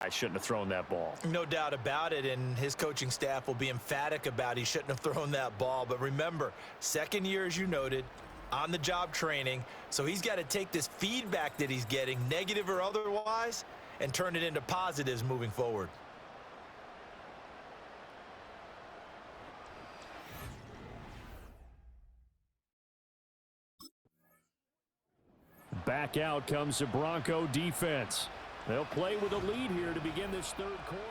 I shouldn't have thrown that ball. No doubt about it, and his coaching staff will be emphatic about he shouldn't have thrown that ball. But remember, second year, as you noted, on-the-job training, so he's got to take this feedback that he's getting, negative or otherwise, and turn it into positives moving forward. Back out comes the Bronco defense. They'll play with a lead here to begin this third quarter.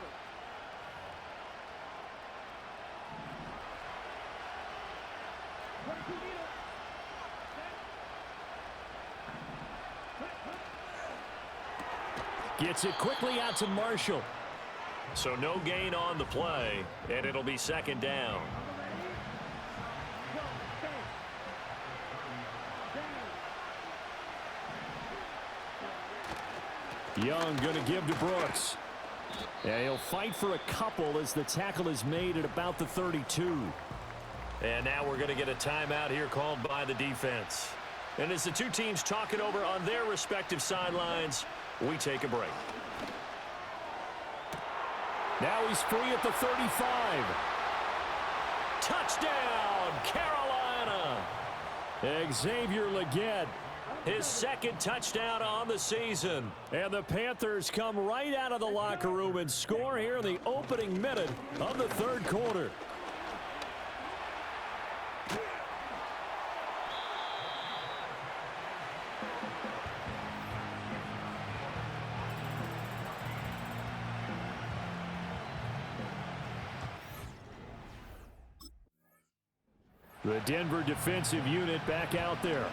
Gets it quickly out to Marshall. So no gain on the play, and it'll be second down. Young going to give to Brooks. Yeah, he'll fight for a couple as the tackle is made at about the 32. And now we're going to get a timeout here called by the defense. And as the two teams talk it over on their respective sidelines, we take a break. Now he's free at the 35. Touchdown, Carolina! Xavier Legette, his second touchdown on the season. And the Panthers come right out of the locker room and score here in the opening minute of the third quarter. The Denver defensive unit back out there.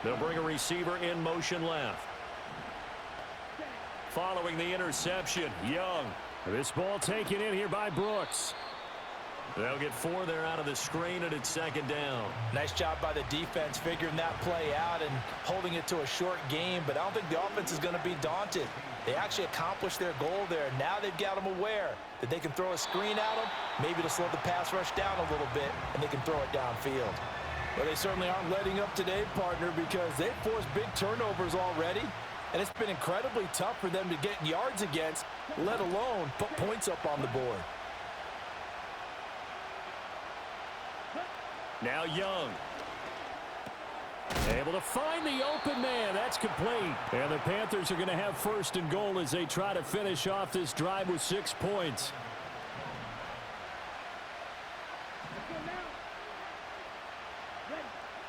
They'll bring a receiver in motion left. Following the interception, Young. This ball taken in here by Brooks. They'll get 4 there out of the screen, and it's second down. Nice job by the defense figuring that play out and holding it to a short game, but I don't think the offense is going to be daunted. They actually accomplished their goal there. Now they've got them aware that they can throw a screen at them, maybe to slow the pass rush down a little bit, and they can throw it downfield. Well, they certainly aren't letting up today, partner, because they've forced big turnovers already, and it's been incredibly tough for them to get yards against, let alone put points up on the board. Now Young. Able to find the open man. That's complete. And the Panthers are going to have first and goal as they try to finish off this drive with 6 points.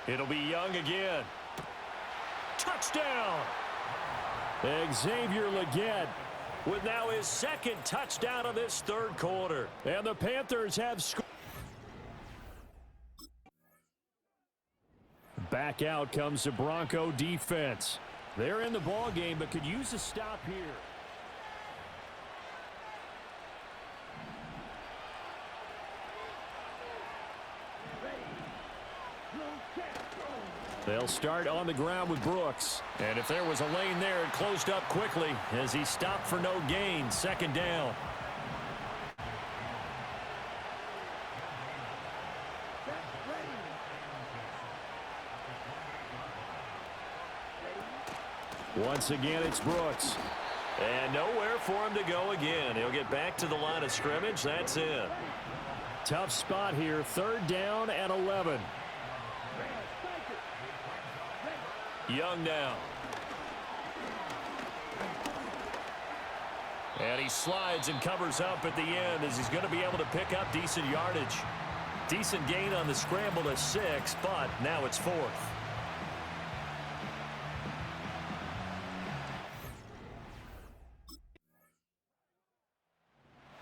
It'll be Young again. Touchdown! Xavier Legette with now his second touchdown of this third quarter. And the Panthers have scored. Back out comes the Bronco defense. They're in the ball game, but could use a stop here. They'll start on the ground with Brooks. And if there was a lane there, it closed up quickly as he stopped for no gain. Second down. Once again, it's Brooks. And nowhere for him to go again. He'll get back to the line of scrimmage. That's it. Tough spot here. Third down and 11. Young now. And he slides and covers up at the end as he's going to be able to pick up decent yardage. Decent gain on the scramble to 6, but now it's 4th.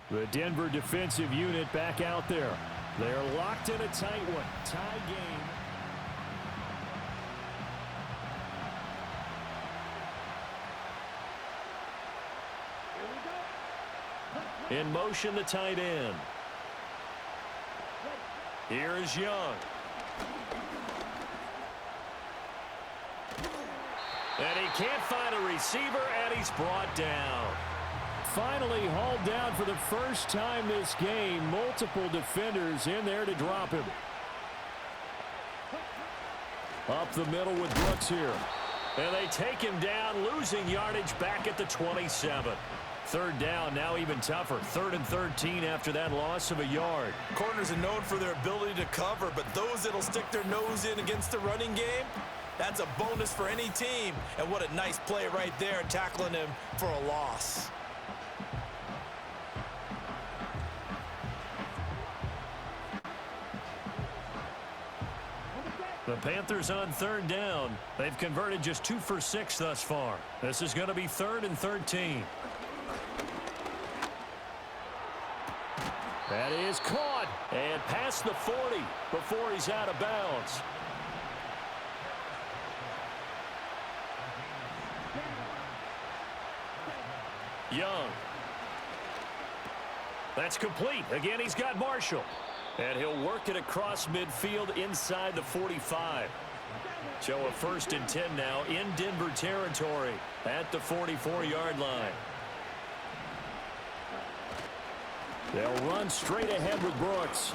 The Denver defensive unit back out there. They're locked in a tight one. Tie game. In motion, the tight end. Here is Young. And he can't find a receiver, and he's brought down. finally hauled down for the first time this game. Multiple defenders in there to drop him. Up the middle with Brooks here. And they take him down, losing yardage back at the 27. Third down, now even tougher. 3rd and 13 after that loss of a yard. Corners are known for their ability to cover, but those that'll stick their nose in against the running game, that's a bonus for any team. And what a nice play right there, tackling him for a loss. The Panthers on 3rd down. They've converted just 2 for 6 thus far. This is going to be 3rd and 13. That is caught and past the 40 before he's out of bounds. Young. That's complete. Again, he's got Marshall. And he'll work it across midfield inside the 45. So a 1st and 10 now in Denver territory at the 44-yard line. They'll run straight ahead with Brooks.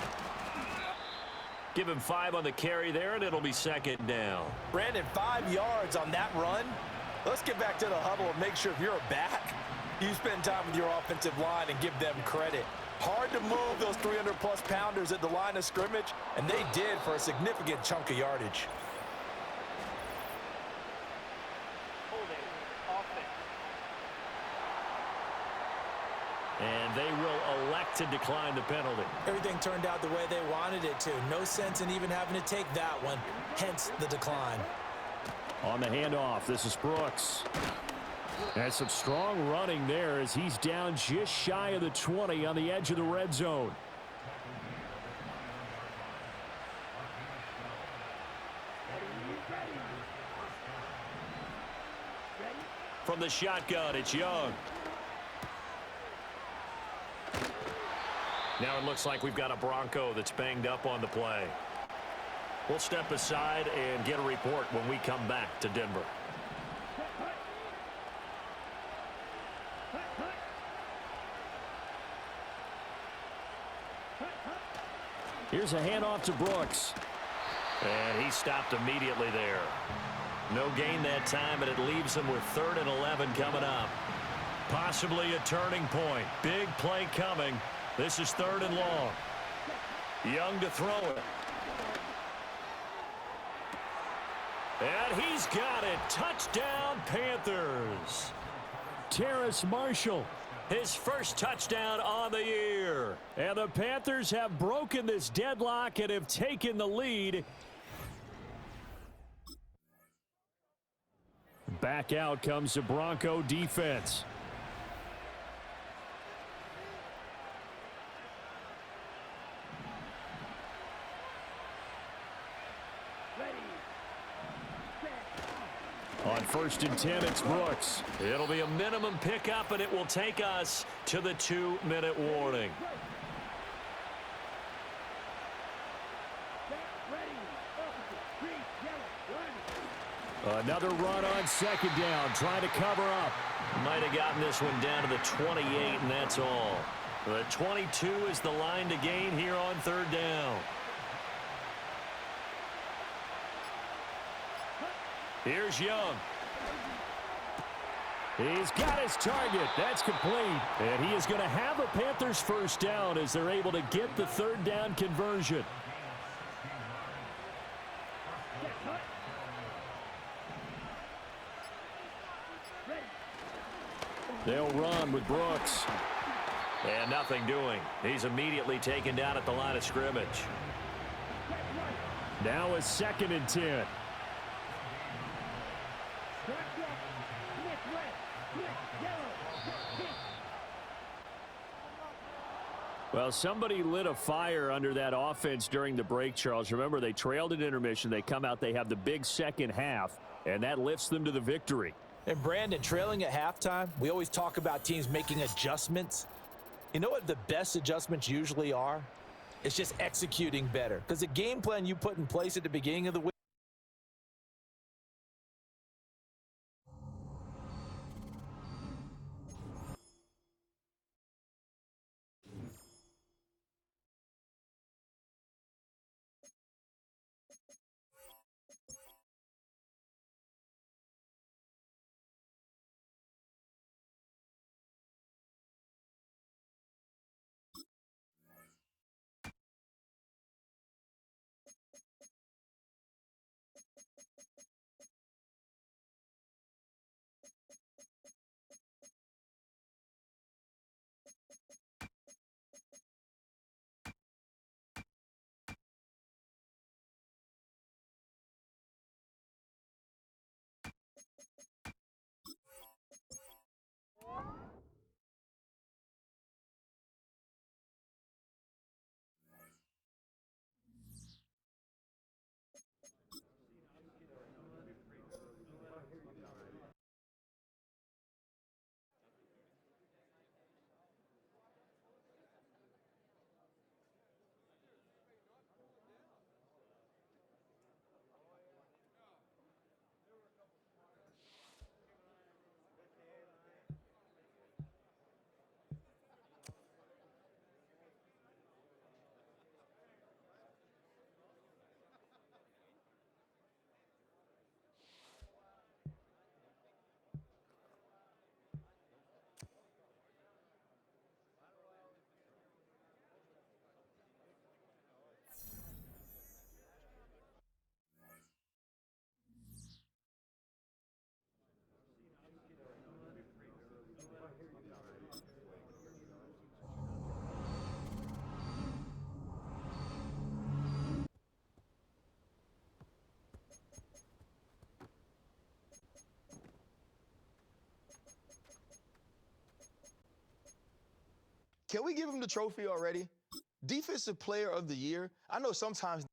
Give him 5 on the carry there, and it'll be 2nd down. Brandon, 5 yards on that run. Let's get back to the huddle and make sure if you're a back, you spend time with your offensive line and give them credit. Hard to move those 300-plus pounders at the line of scrimmage, and they did for a significant chunk of yardage. And they will elect to decline the penalty. Everything turned out the way they wanted it to. No sense in even having to take that one, hence the decline. On the handoff, this is Brooks. And some strong running there as he's down just shy of the 20 on the edge of the red zone. From the shotgun, it's Young. Now it looks like we've got a Bronco that's banged up on the play. We'll step aside and get a report when we come back to Denver. Here's a handoff to Brooks. And he stopped immediately there. No gain that time, but it leaves him with 3rd and 11 coming up. Possibly a turning point. Big play coming. This is 3rd and long. Young to throw it. And he's got it. Touchdown, Panthers. Terrace Marshall, his first touchdown on the year. And the Panthers have broken this deadlock and have taken the lead. Back out comes the Bronco defense. On 1st and 10, it's Brooks. It'll be a minimum pickup, and it will take us to the 2-minute warning. Another run on 2nd down, trying to cover up. Might have gotten this one down to the 28, and that's all. The 22 is the line to gain here on 3rd down. Here's Young. He's got his target. That's complete. And he is going to have a Panthers 1st down as they're able to get the 3rd down conversion. They'll run with Brooks. And nothing doing. He's immediately taken down at the line of scrimmage. Now a 2nd and 10. Well, somebody lit a fire under that offense during the break, Charles. Remember, they trailed at intermission. They come out, they have the big second half, and that lifts them to the victory. And Brandon, trailing at halftime, we always talk about teams making adjustments. You know what the best adjustments usually are? It's just executing better. Because the game plan you put in place at the beginning of the week, Can we give him the trophy already? Defensive Player of the Year. I know sometimes.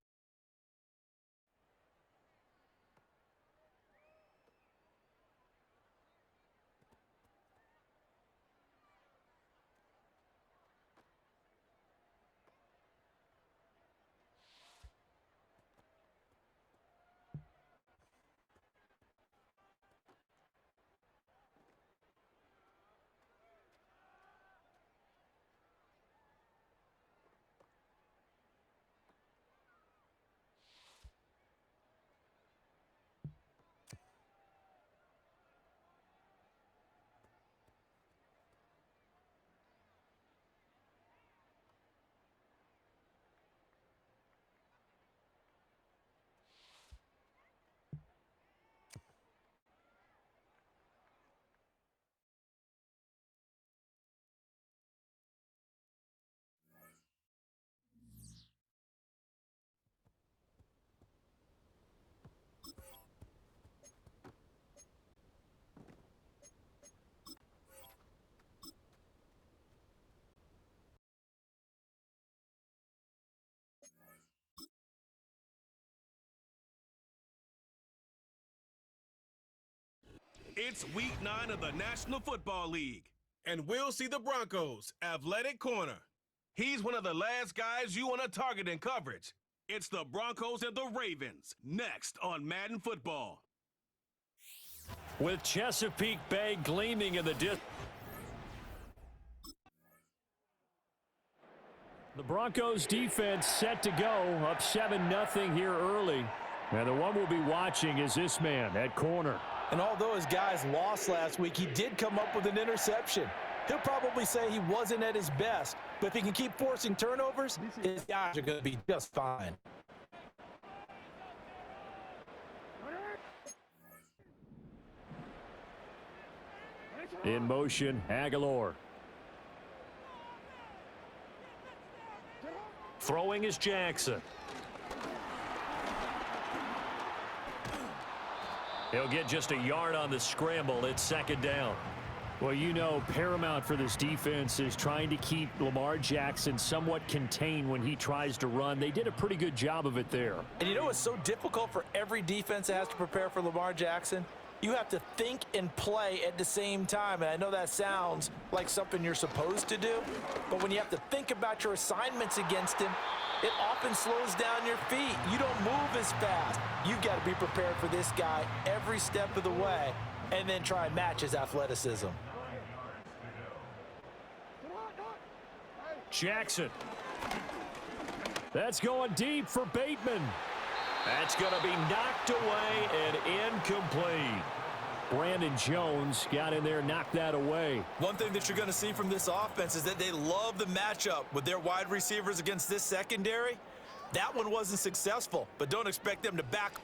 It's week 9 of the National Football League, and we'll see the Broncos' athletic corner. He's one of the last guys you want to target in coverage. It's the Broncos and the Ravens, next on Madden Football. With Chesapeake Bay gleaming in the distance. The Broncos defense set to go, up 7-0 here early. And the one we'll be watching is this man at corner. And although his guys lost last week, he did come up with an interception. He'll probably say he wasn't at his best, but if he can keep forcing turnovers, his guys are going to be just fine. In motion, Aguilar. Throwing is Jackson. He'll get just a yard on the scramble. It's second down. Well, you know, paramount for this defense is trying to keep Lamar Jackson somewhat contained when he tries to run. They did a pretty good job of it there. And you know what's so difficult for every defense that has to prepare for Lamar Jackson? You have to think and play at the same time. And I know that sounds like something you're supposed to do, but when you have to think about your assignments against him, it often slows down your feet. You don't move as fast. You've got to be prepared for this guy every step of the way and then try and match his athleticism. Jackson. That's going deep for Bateman. That's going to be knocked away and incomplete. Brandon Jones got in there, knocked that away. One thing that you're going to see from this offense is that they love the matchup with their wide receivers against this secondary. That one wasn't successful, but don't expect them to back.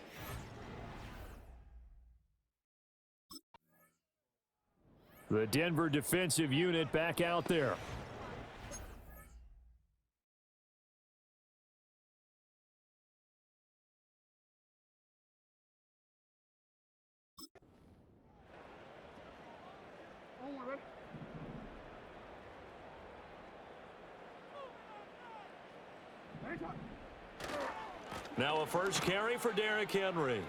The Denver defensive unit back out there. Now a first carry for Derrick Henry.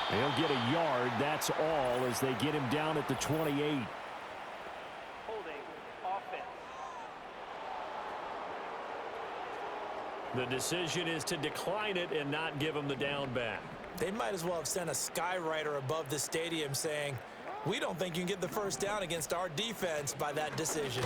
He'll get a yard, that's all, as they get him down at the 28. Holding offense. The decision is to decline it and not give him the down back. They might as well have sent a skywriter above the stadium saying, "We don't think you can get the first down against our defense by that decision."